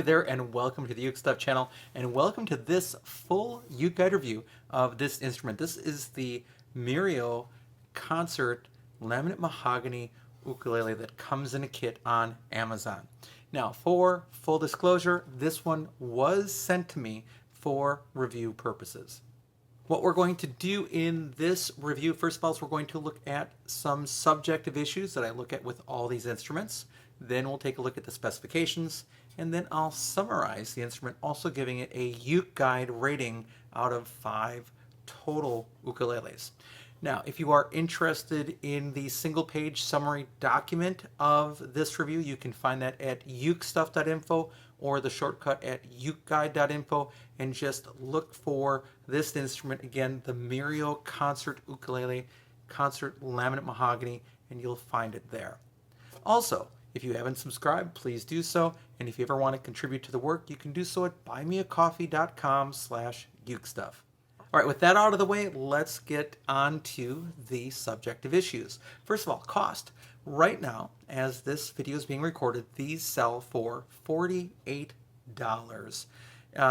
there, and welcome to the UkeStuff channel, and welcome to this full UkeGuide review of this instrument. This is the Mirio Concert Laminate Mahogany Ukulele that comes in a kit on Amazon. Now, for full disclosure, this one was sent to me for review purposes. What we're going to do in this review, first of all, is we're going to look at some subjective issues that I look at with all these instruments. Then we'll take a look at the specifications, and then I'll summarize the instrument, also giving it a UkeGuide rating out of 5 total ukuleles. Now, if you are interested in the single-page summary document of this review, you can find that at ukestuff.info or the shortcut at ukeguide.info, and just look for this instrument, again, the Mirio Concert Ukulele, Concert Laminate Mahogany, and you'll find it there. Also, if you haven't subscribed, please do so, and if you ever want to contribute to the work, you can do so at buymeacoffee.com/ukestuff. All right, with that out of the way, let's get on to the subjective issues. First of all, cost. Right now, as this video is being recorded, these sell for $48.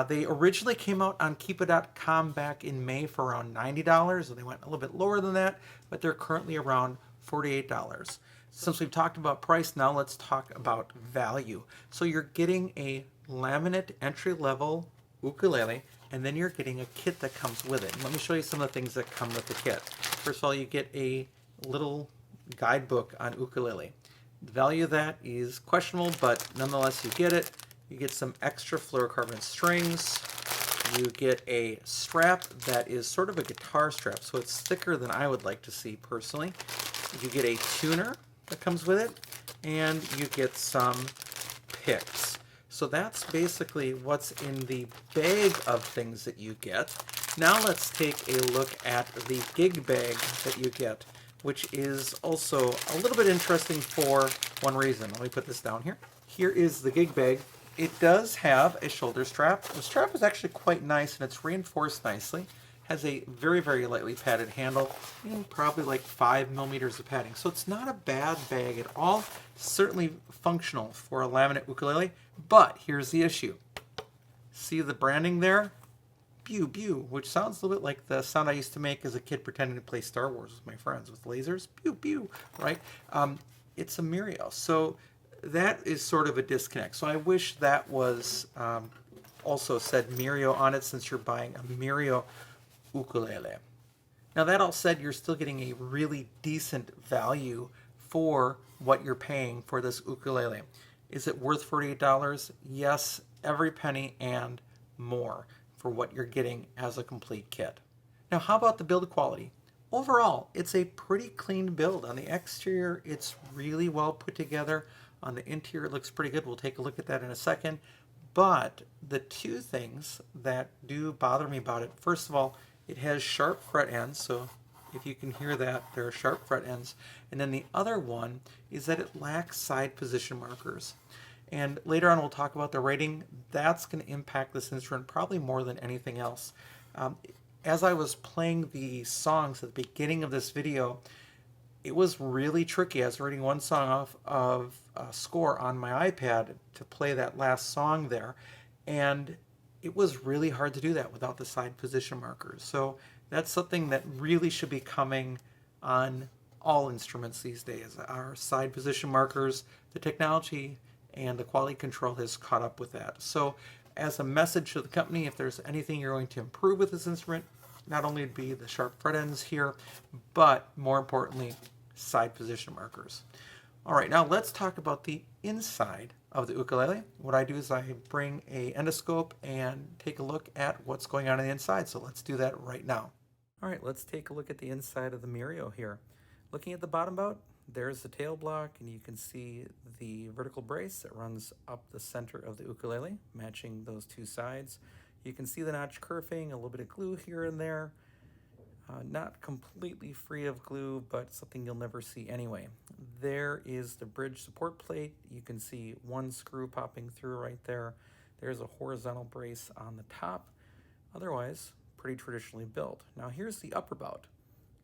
They originally came out on keepa.com back in May for around $90, and they went a little bit lower than that, but they're currently around $48. Since we've talked about price, now let's talk about value. So you're getting a laminate entry-level ukulele, and then you're getting a kit that comes with it. And let me show you some of the things that come with the kit. First of all, you get a little guidebook on ukulele. The value of that is questionable, but nonetheless you get it. You get some extra fluorocarbon strings. You get a strap that is sort of a guitar strap, so it's thicker than I would like to see personally. You get a tuner that comes with it, and you get some picks. So that's basically what's in the bag of things that you get. Now let's take a look at the gig bag that you get, which is also a little bit interesting for one reason. Let me put this down here. Here is the gig bag. It does have a shoulder strap. The strap is actually quite nice, and it's reinforced nicely. Has a very, very lightly padded handle and probably like 5 millimeters of padding. So it's not a bad bag at all. Certainly functional for a laminate ukulele, but here's the issue. See the branding there? Pew, pew, which sounds a little bit like the sound I used to make as a kid pretending to play Star Wars with my friends with lasers. Pew, pew, right? It's a Mirio. So that is sort of a disconnect. So I wish that was also said Mirio on it, since you're buying a Mirio ukulele. Now, that all said, you're still getting a really decent value for what you're paying for this ukulele. Is it worth $48? Yes, every penny and more for what you're getting as a complete kit. Now, how about the build quality? Overall, it's a pretty clean build. On the exterior, it's really well put together. On the interior, it looks pretty good. We'll take a look at that in a second. But the two things that do bother me about it, first of all, it has sharp fret ends, so if you can hear that, there are sharp fret ends. And then the other one is that it lacks side position markers. And later on we'll talk about the rating. That's going to impact this instrument probably more than anything else. As I was playing the songs at the beginning of this video, it was really tricky. I was reading one song off of a score on my iPad to play that last song there, and it was really hard to do that without the side position markers. So that's something that really should be coming on all instruments these days. Our side position markers, the technology and the quality control has caught up with that. So as a message to the company, if there's anything you're going to improve with this instrument, not only would be the sharp fret ends here, but more importantly, side position markers. All right, now let's talk about the inside of the ukulele. What I do is I bring a endoscope and take a look at what's going on the inside. So let's do that right now. All right, let's take a look at the inside of the Mirio here. Looking at the bottom bout, there's the tail block, and you can see the vertical brace that runs up the center of the ukulele, matching those two sides. You can see the notch kerfing, a little bit of glue here and there. Not completely free of glue, but something you'll never see anyway. There is the bridge support plate. You can see one screw popping through right there. There's a horizontal brace on the top. Otherwise, pretty traditionally built. Now here's the upper bout.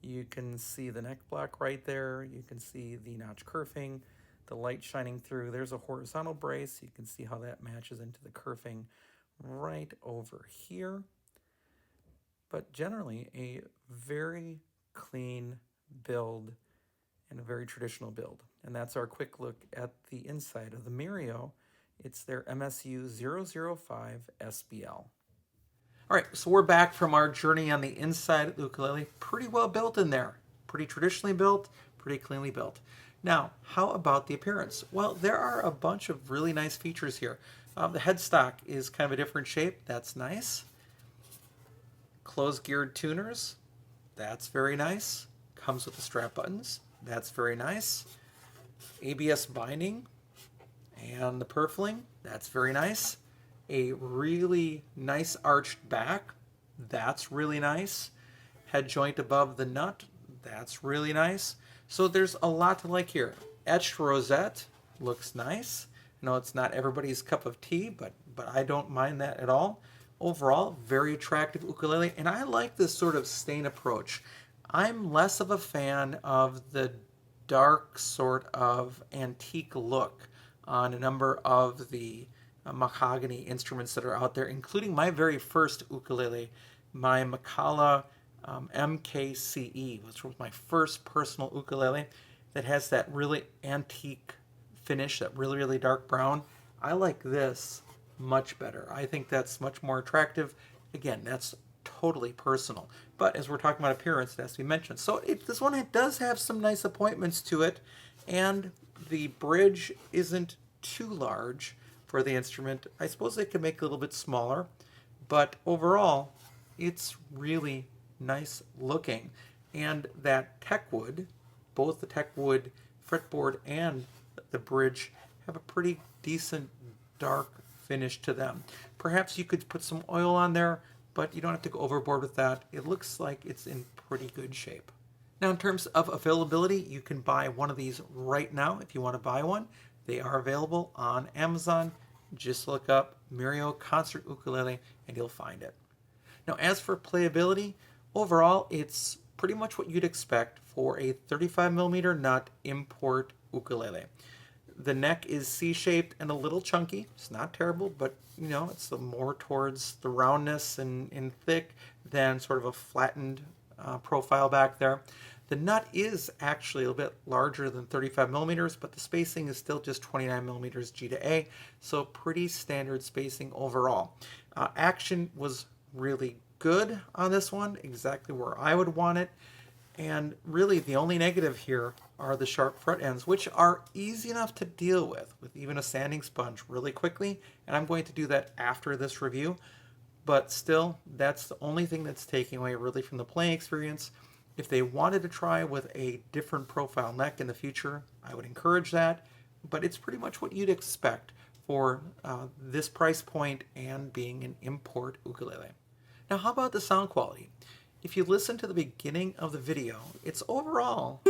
You can see the neck block right there. You can see the notch kerfing, the light shining through. There's a horizontal brace. You can see how that matches into the kerfing right over here. But generally a very clean build and a very traditional build. And that's our quick look at the inside of the Mirio. It's their MSU 005 SBL. All right, so we're back from our journey on the inside of the ukulele. Pretty well built in there. Pretty traditionally built, pretty cleanly built. Now, how about the appearance? Well, there are a bunch of really nice features here. The headstock is kind of a different shape. That's nice. Closed geared tuners. That's very nice. Comes with the strap buttons. That's very nice. ABS binding and the purfling. That's very nice. A really nice arched back. That's really nice. Head joint above the nut. That's really nice. So there's a lot to like here. Etched rosette looks nice. I know it's not everybody's cup of tea, but I don't mind that at all. Overall, very attractive ukulele, and I like this sort of stain approach. I'm less of a fan of the dark sort of antique look on a number of the mahogany instruments that are out there, including my very first ukulele, my Macala MKCE, which was my first personal ukulele that has that really antique finish, that really, really dark brown. I like this much better. I think that's much more attractive. Again, that's totally personal. But as we're talking about appearance, it has to be mentioned. So this one does have some nice appointments to it, and the bridge isn't too large for the instrument. I suppose they could make it a little bit smaller, but overall, it's really nice looking. And that Techwood, both the Techwood fretboard and the bridge have a pretty decent dark finish to them. Perhaps you could put some oil on there, but you don't have to go overboard with that. It looks like it's in pretty good shape. Now, in terms of availability, you can buy one of these right now if you want to buy one. They are available on Amazon. Just look up Mirio Concert Ukulele and you'll find it. Now, as for playability, overall, it's pretty much what you'd expect for a 35mm nut import ukulele. The neck is C-shaped and a little chunky. It's not terrible, but you know, it's more towards the roundness and thick than sort of a flattened profile back there. The nut is actually a little bit larger than 35mm, but the spacing is still just 29mm G to A, so pretty standard spacing overall. Action was really good on this one, exactly where I would want it. And really the only negative here are the sharp fret ends, which are easy enough to deal with even a sanding sponge really quickly. And I'm going to do that after this review. But still, that's the only thing that's taking away really from the playing experience. If they wanted to try with a different profile neck in the future, I would encourage that. But it's pretty much what you'd expect for this price point and being an import ukulele. Now, how about the sound quality? If you listen to the beginning of the video, it's overall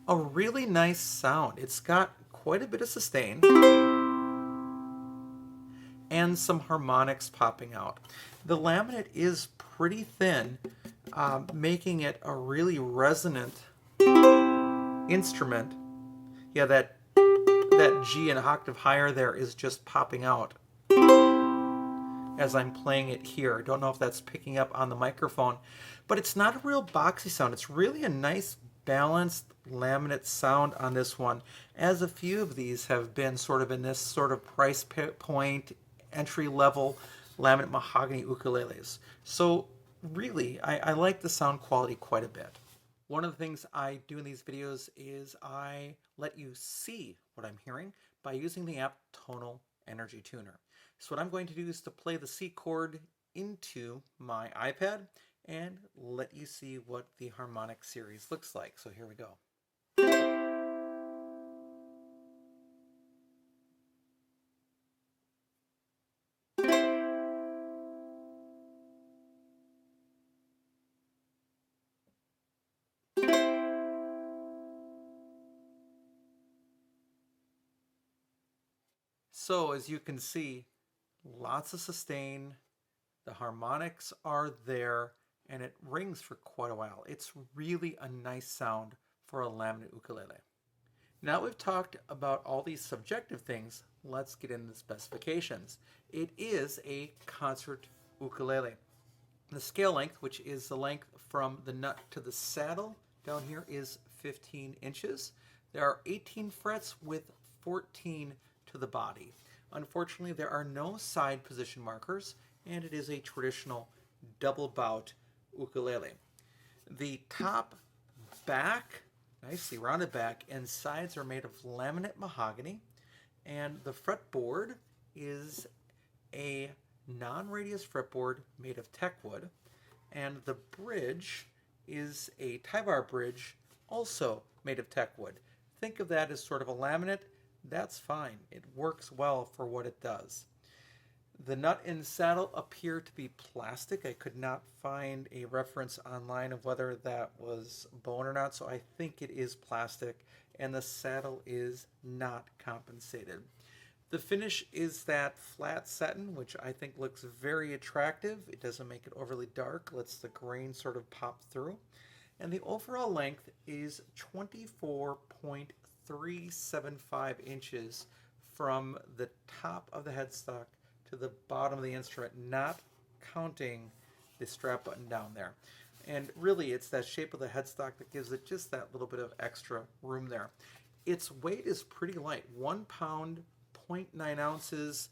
a really nice sound. It's got quite a bit of sustain and some harmonics popping out. The laminate is pretty thin, making it a really resonant instrument. Yeah, that G an octave higher there is just popping out as I'm playing it here. I don't know if that's picking up on the microphone, but it's not a real boxy sound. It's really a nice balanced laminate sound on this one, as a few of these have been sort of in this sort of price point, entry level laminate mahogany ukuleles. So really, I like the sound quality quite a bit. One of the things I do in these videos is I let you see what I'm hearing by using the app Tonal Energy Tuner. So what I'm going to do is to play the C chord into my iPad and let you see what the harmonic series looks like. So here we go. So as you can see, lots of sustain, the harmonics are there, and it rings for quite a while. It's really a nice sound for a laminate ukulele. Now we've talked about all these subjective things, let's get into the specifications. It is a concert ukulele. The scale length, which is the length from the nut to the saddle down here, is 15 inches. There are 18 frets with 14 to the body. Unfortunately, there are no side position markers, and it is a traditional double bout ukulele. The top, back, nicely rounded back, and sides are made of laminate mahogany, and the fretboard is a non-radius fretboard made of teakwood, and the bridge is a tie-bar bridge also made of teakwood. Think of that as sort of a laminate. That's fine. It works well for what it does. The nut and saddle appear to be plastic. I could not find a reference online of whether that was bone or not, so I think it is plastic, and the saddle is not compensated. The finish is that flat satin, which I think looks very attractive. It doesn't make it overly dark, lets the grain sort of pop through. And the overall length is 24.375 inches from the top of the headstock to the bottom of the instrument, not counting the strap button down there. And really, it's that shape of the headstock that gives it just that little bit of extra room there. Its weight is pretty light, 1 pound, 0.9 ounces,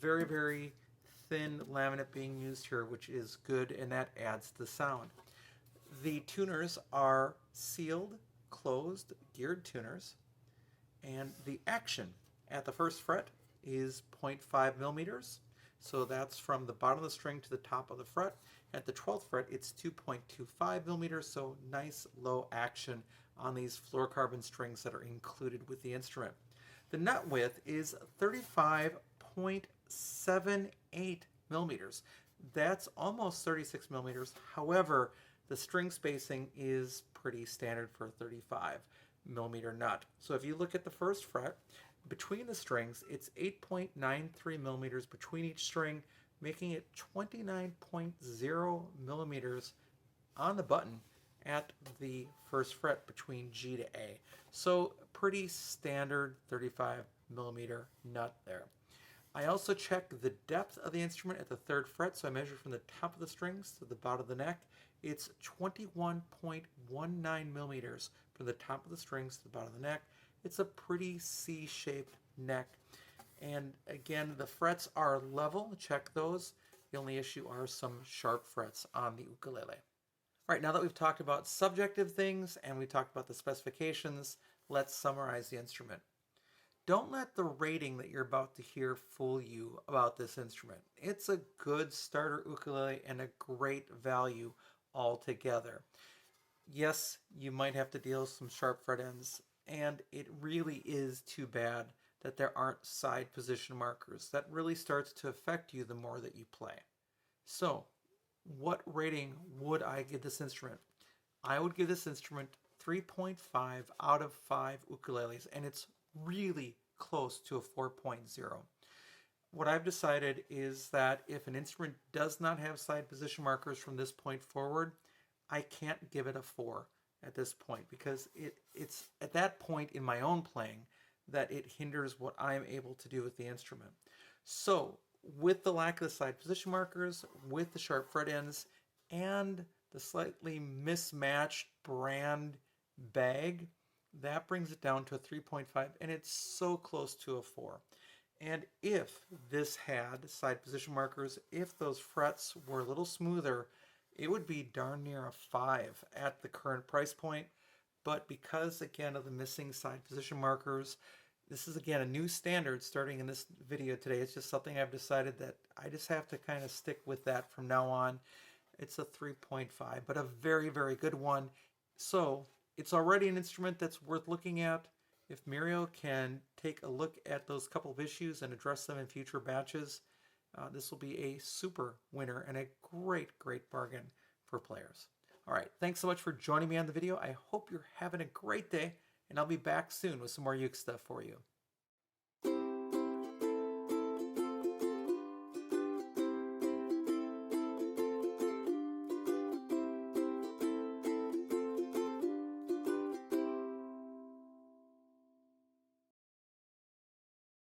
very, very thin laminate being used here, which is good, and that adds the sound. The tuners are sealed, closed, geared tuners, and the action at the first fret is 0.5 millimeters, so that's from the bottom of the string to the top of the fret. At the 12th fret, it's 2.25 millimeters, so nice low action on these fluorocarbon strings that are included with the instrument. The nut width is 35.78 millimeters. That's almost 36 millimeters. However, the string spacing is pretty standard for a 35 millimeter nut. So if you look at the first fret, between the strings, it's 8.93 millimeters between each string, making it 29.0 millimeters on the button at the first fret between G to A. So pretty standard 35 millimeter nut there. I also check the depth of the instrument at the third fret, so I measure from the top of the strings to the bottom of the neck. It's 21.19 millimeters from the top of the strings to the bottom of the neck. It's a pretty C-shaped neck. And again, the frets are level. Check those. The only issue are some sharp frets on the ukulele. All right, now that we've talked about subjective things and we talked about the specifications, let's summarize the instrument. Don't let the rating that you're about to hear fool you about this instrument. It's a good starter ukulele and a great value altogether. Yes, you might have to deal with some sharp fret ends, and it really is too bad that there aren't side position markers. That really starts to affect you the more that you play. So, what rating would I give this instrument? I would give this instrument 3.5 out of 5 ukuleles, and it's really close to a 4.0. What I've decided is that if an instrument does not have side position markers from this point forward, I can't give it a 4 at this point, because it's at that point in my own playing that it hinders what I'm able to do with the instrument. So with the lack of the side position markers, with the sharp fret ends, and the slightly mismatched brand bag, that brings it down to a 3.5, and it's so close to a 4. And if this had side position markers, if those frets were a little smoother, it would be darn near a 5 at the current price point. But because, again, of the missing side position markers, this is, again, a new standard starting in this video today. It's just something I've decided that I just have to kind of stick with that from now on. It's a 3.5, but a very, very good one. So it's already an instrument that's worth looking at. If Mirio can take a look at those couple of issues and address them in future batches, this will be a super winner and a great, great bargain for players. All right, thanks so much for joining me on the video. I hope you're having a great day, and I'll be back soon with some more Uke stuff for you.